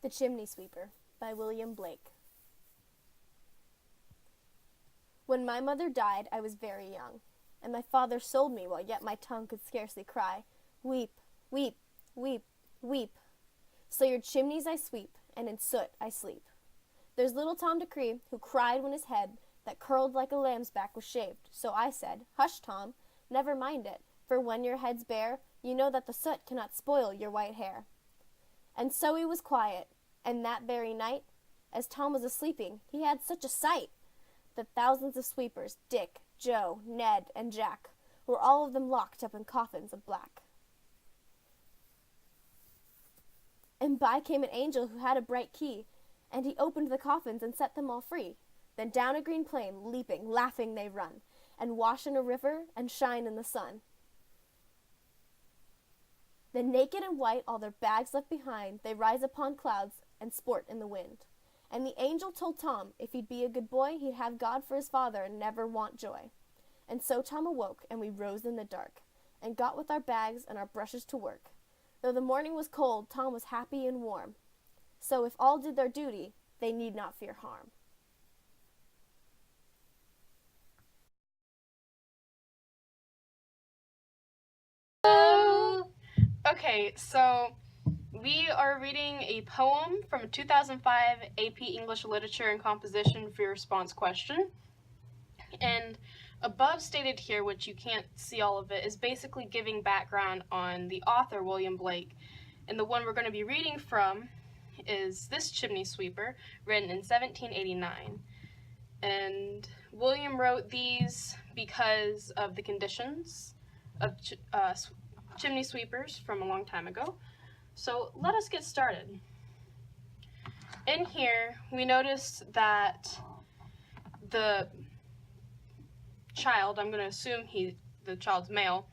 The Chimney Sweeper by William Blake. When my mother died, I was very young, and my father sold me while yet my tongue could scarcely cry, "Weep, weep, weep, weep. So your chimneys I sweep, and in soot I sleep." There's little Tom Decree, who cried when his head, that curled like a lamb's back, was shaved. So I said, "Hush, Tom, never mind it, for when your head's bare, you know that the soot cannot spoil your white hair." And so he was quiet, and that very night, as Tom was a-sleeping, he had such a sight, that thousands of sweepers, Dick, Joe, Ned, and Jack, were all of them locked up in coffins of black. And by came an angel who had a bright key, and he opened the coffins and set them all free. Then down a green plain, leaping, laughing they run, and wash in a river, and shine in the sun. Then naked and white, all their bags left behind, they rise upon clouds and sport in the wind. And the angel told Tom, if he'd be a good boy, he'd have God for his father and never want joy. And so Tom awoke, and we rose in the dark, and got with our bags and our brushes to work. Though the morning was cold, Tom was happy and warm. So if all did their duty, they need not fear harm. Okay, so we are reading a poem from a 2005 AP English Literature and Composition for your response question. And above stated here, which you can't see all of it, is basically giving background on the author, William Blake. And the one we're going to be reading from is this Chimney Sweeper, written in 1789. And William wrote these because of the conditions of chimney sweepers from a long time ago. So let us get started. In here, we notice that the child, I'm going to assume the child's male,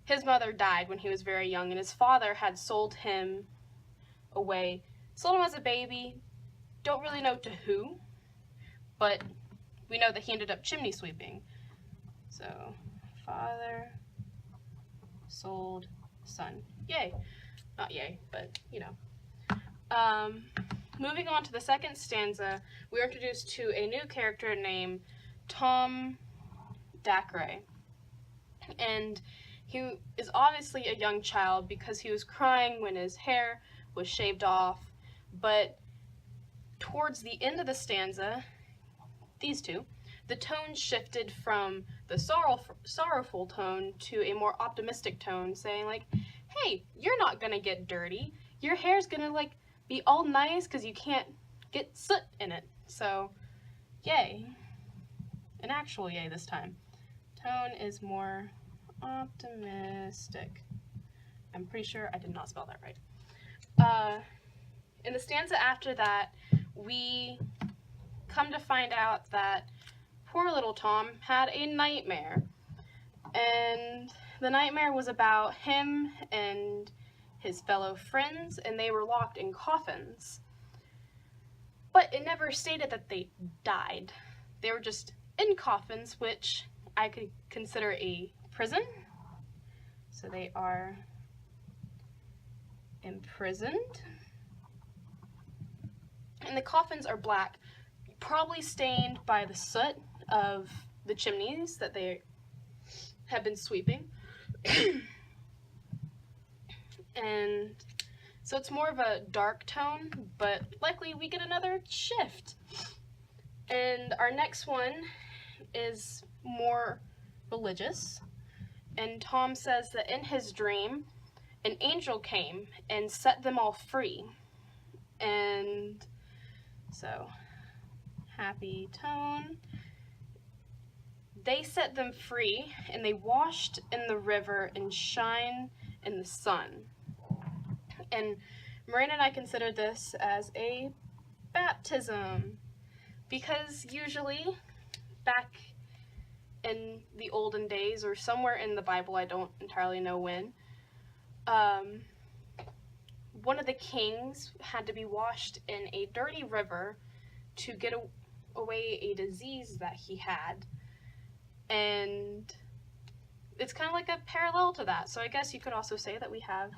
his mother died when he was very young, and his father had sold him away. Sold him as a baby, don't really know to who, but we know that he ended up chimney sweeping. So, father sold son. Yay. Not yay, but you know. Moving on to the second stanza, we are introduced to a new character named Tom Dacre. And he is obviously a young child because he was crying when his hair was shaved off, but towards the end of the stanza, these two, the tone shifted from the sorrowful tone to a more optimistic tone, saying like, hey, you're not gonna get dirty. Your hair's gonna like be all nice because you can't get soot in it. So, yay. An actual yay this time. Tone is more optimistic. I'm pretty sure I did not spell that right. In the stanza after that, we come to find out that poor little Tom had a nightmare. And the nightmare was about him and his fellow friends, and they were locked in coffins. But it never stated that they died. They were just in coffins, which I could consider a prison. So they are imprisoned. And the coffins are black, probably stained by the soot of the chimneys that they have been sweeping. And so it's more of a dark tone, but likely we get another shift. And our next one is more religious. And Tom says that in his dream, an angel came and set them all free. And so, happy tone. They set them free, and they washed in the river and shine in the sun. And Miranda and I consider this as a baptism, because usually back in the olden days, or somewhere in the Bible, I don't entirely know when, one of the kings had to be washed in a dirty river to get away a disease that he had. And it's kind of like a parallel to that. So I guess you could also say that we have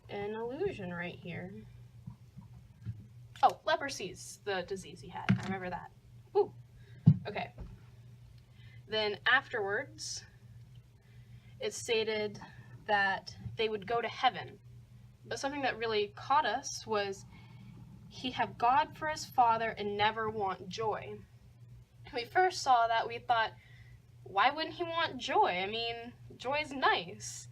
an illusion right here. Oh, leprosy's the disease he had. I remember that. Ooh. Okay. Then afterwards, it stated that they would go to heaven. But something that really caught us was he have God for his father and never want joy. When we first saw that, we thought, why wouldn't he want joy? I mean, joy is nice.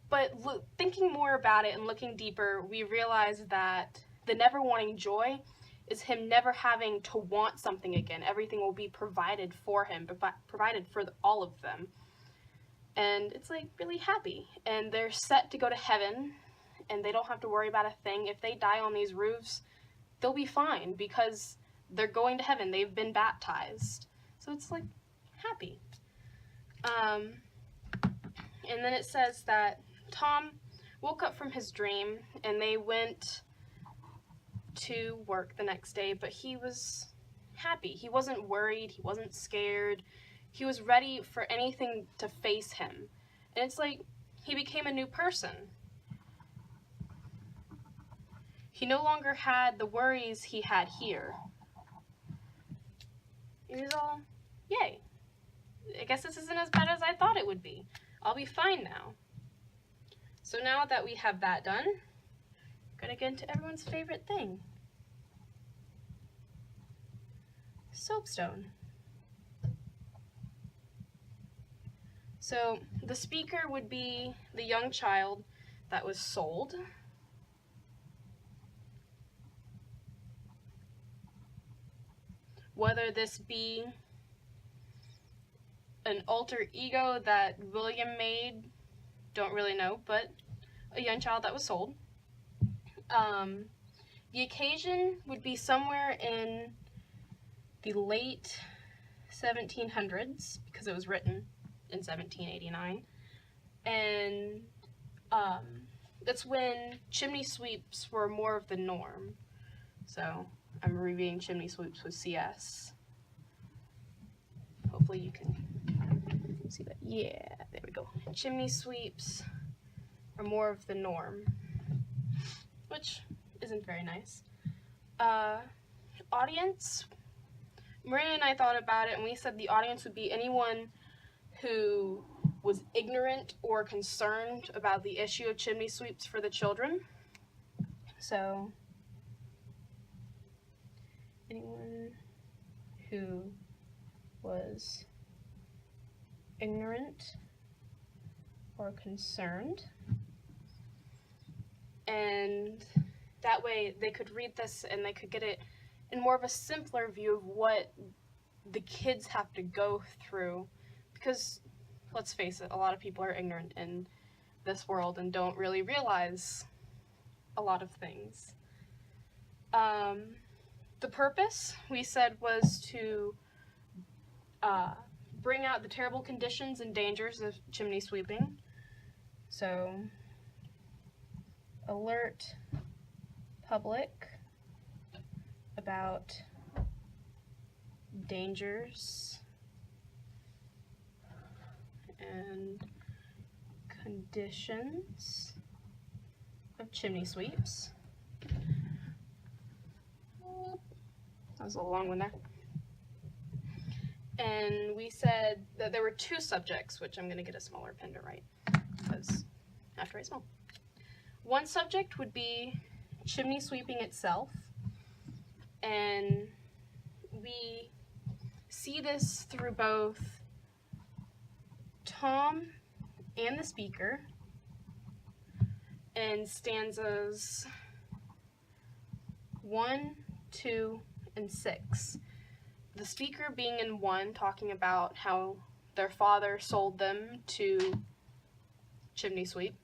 But thinking more about it and looking deeper, we realized that the never wanting joy is him never having to want something again. Everything will be provided for him, provided for all of them. And it's like really happy. And they're set to go to heaven, and they don't have to worry about a thing. If they die on these roofs, they'll be fine because they're going to heaven. They've been baptized. So it's like happy. And then it says that Tom woke up from his dream and they went to work the next day, but he was happy. He wasn't worried. He wasn't scared. He was ready for anything to face him. And it's like he became a new person. He no longer had the worries he had here. He was all, yay. I guess this isn't as bad as I thought it would be. I'll be fine now. So now that we have that done, we're going to get into everyone's favorite thing. Soapstone. So the speaker would be the young child that was sold. Whether this be an alter ego that William made, don't really know, but a young child that was sold. The occasion would be somewhere in the late 1700s, because it was written in 1789, and that's when chimney sweeps were more of the norm. So I'm rereading chimney sweeps with CS. Hopefully you can see that. Yeah, there we go. Chimney sweeps are more of the norm, which isn't very nice. Audience, Miranda and I thought about it, and we said the audience would be anyone who was ignorant or concerned about the issue of chimney sweeps for the children. So, anyone who was ignorant or concerned, and that way they could read this and they could get it in more of a simpler view of what the kids have to go through, because let's face it, a lot of people are ignorant in this world and don't really realize a lot of things. The purpose, we said, was to bring out the terrible conditions and dangers of chimney sweeping. So, alert public about dangers and conditions of chimney sweeps. That was a little long one there. And we said that there were two subjects, which I'm going to get a smaller pen to write, because I have to write small. One subject would be chimney sweeping itself, and we see this through both Tom and the speaker in stanzas 1, 2, and 6. The speaker being in 1, talking about how their father sold them to chimney sweep.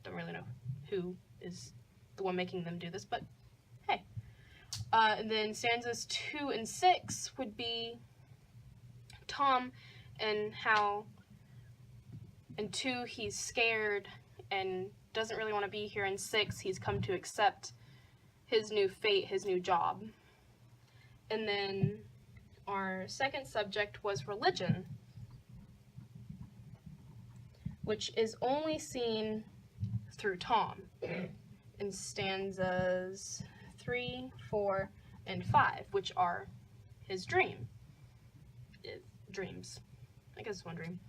Don't really know who is the one making them do this, but hey. And then stanzas 2 and 6 would be Tom and how in 2 he's scared and doesn't really want to be here. In 6 he's come to accept his new fate, his new job. And then our second subject was religion, which is only seen through Tom. in stanzas 3, 4, and 5, which are his dreams. I guess it's one dream.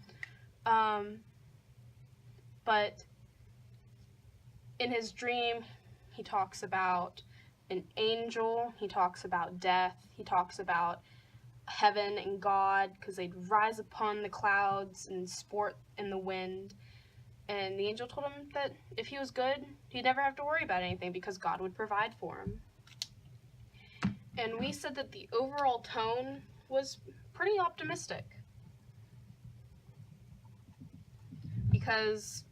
But in his dream, he talks about an angel, he talks about death, he talks about heaven and God, because they'd rise upon the clouds and sport in the wind. And the angel told him that if he was good, he'd never have to worry about anything because God would provide for him. And we said that the overall tone was pretty optimistic. Because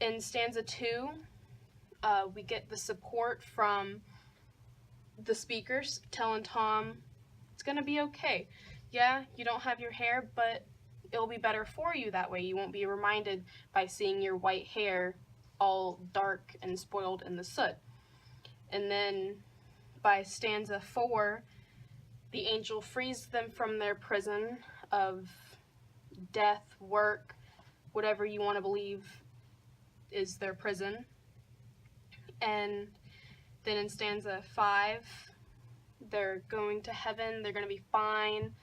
in stanza 2, we get the support from the speakers telling Tom, it's going to be okay. Yeah, you don't have your hair, but it'll be better for you that way. You won't be reminded by seeing your white hair all dark and spoiled in the soot. And then by stanza 4, the angel frees them from their prison of death, work, whatever you want to believe is their prison. And then in stanza 5, they're going to heaven, they're going to be fine.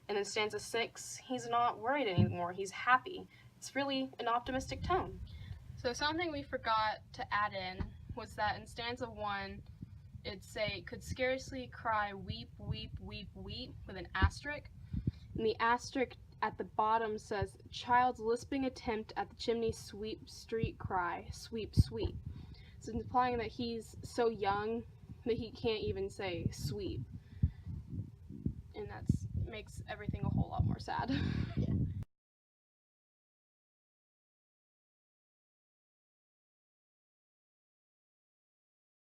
And in stanza 6, he's not worried anymore, he's happy. It's really an optimistic tone. So something we forgot to add in was that in stanza 1, it'd say, could scarcely cry, weep, weep, weep, weep, with an asterisk. And the asterisk at the bottom says, child's lisping attempt at the chimney sweep street cry, sweep, sweep. So it's implying that he's so young that he can't even say sweep. And that makes everything a whole lot more sad. Yeah.